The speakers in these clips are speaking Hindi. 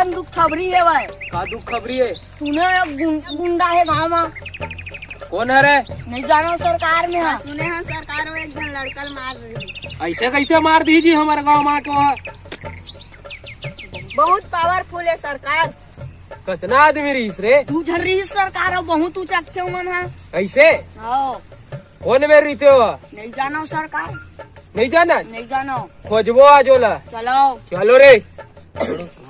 ठन दुख खबरी है भाई। का दुख खबरी है? सुने गुंडा है गाँव में। कौन है रे? नहीं जानो सरकार में है। सुने हैं सरकार में एक जन लड़का मार रही। ऐसे कैसे मार दीजिए हमारे गाँव में को? बहुत पावरफुल है सरकार। कितना आदमी रहीस रे? तू झन रही सरकार और बहुत ऊंचा मन है। ऐसे आओ कौन में रहते हो? नहीं जानो सरकार। नहीं जाना? नहीं जानो। खोजबो आज ओला। चलो चलो रे।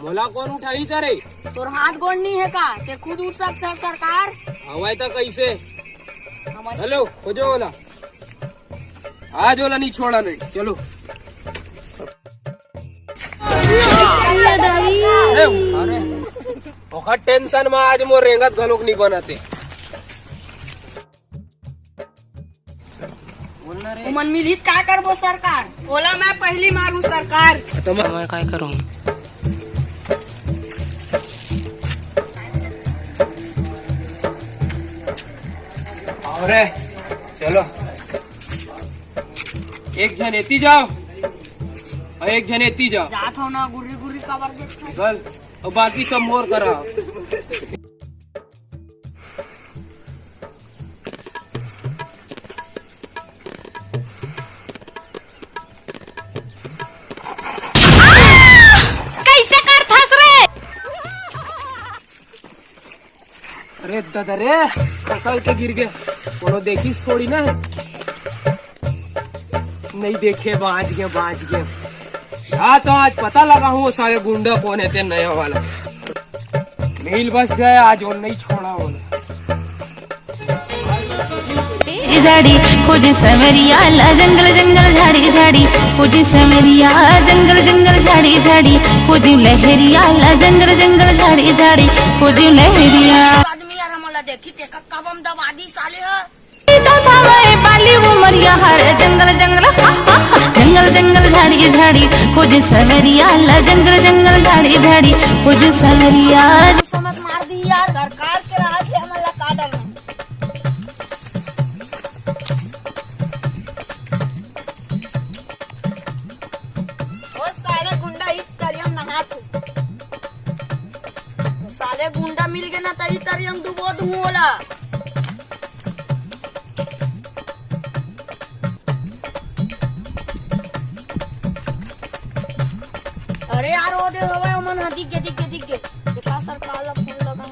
मोला कौन उठाई रे? तोर हाथ गोड़ नहीं है का? ते खुद उठ सकता है सरकार। हवाई तो कैसे? हेलो खोजो ओला। आज ओला नहीं छोड़ा नहीं। चलो अरे ओखा टेंशन में आज मोर रेंगत घलोक नहीं बनाते। बोलना रे। मन मिलित का करबो सरकार? बोला मैं पहली मारू सरकार। तो मैं काय करूं? अरे चलो एक जन एती जाओ और एक जन एती जाओ। जात हो ना गुर्री गुर्री कबर देख। निकल और बाकी सब मोर करा। कैसे कर थस रे? अरे दादा रे फसल के गिर गए। कोनो देखिस थोड़ी ना है। नहीं देखे बाज गए। या तो आज पता लगा हूँ सारे गुंडा कौन है नया वाला। मिल बस गए आज और नहीं छोड़ा वो। झाड़ी खोजी समेरिया ला जंगल जंगल झाड़ी झाड़ी खोजी समेरिया जंगल जंगल झाड़ी झाड़ी खोजी लहरिया ला जंगल जंगल झाड़ी झाड़ी खोजी लहरिया। आदमी यार हमला देखी ते कब हम दवादी साले है। तो था मैं बाली उमरिया हर जंगल जंगल जंगल जंगल झाड़ी झाड़ी खोजी समेरिया ला जंगल जंगल झाड़ी झाड़ी खोजी समेरिया। समझ मार दी यार सरकार के राह से हमला का डर। साले गुंडा मिल गए ना तरी तरी हम डुबो दूँ बोला। अरे यार वो दे हवा मन हदी के देखा सरकार ला फोन लगा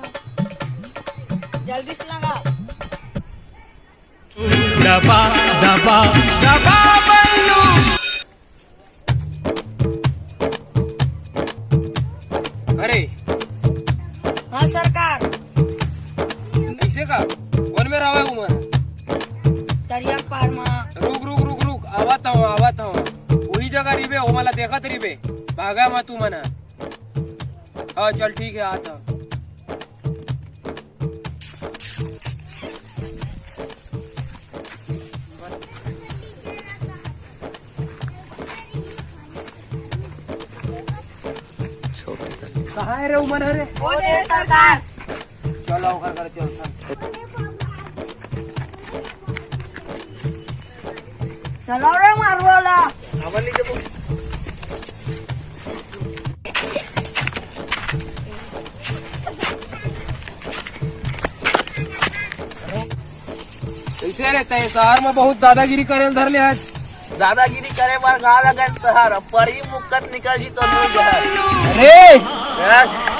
जल्दी से लगा। दबा दबा दबा बल्लू। अरे हाँ सरकार। ऐसे का कौन में रहा हूँ मैं? दरिया पार में। रुक आवत हूँ वही जगह रिबे वो मला देखत रिबे भागा मा तू मना। हाँ चल ठीक है आता। कहाँ है रे उमर रे? वो दे सरकार। चलो कर चल। चलो रे मार बोला। कैसे रहता है शहर में बहुत दादागिरी करे धर ले आज। दादागिरी करे बार गा लगन तहार पड़ी मुक्कत निकल जी तो नहीं जहर। अरे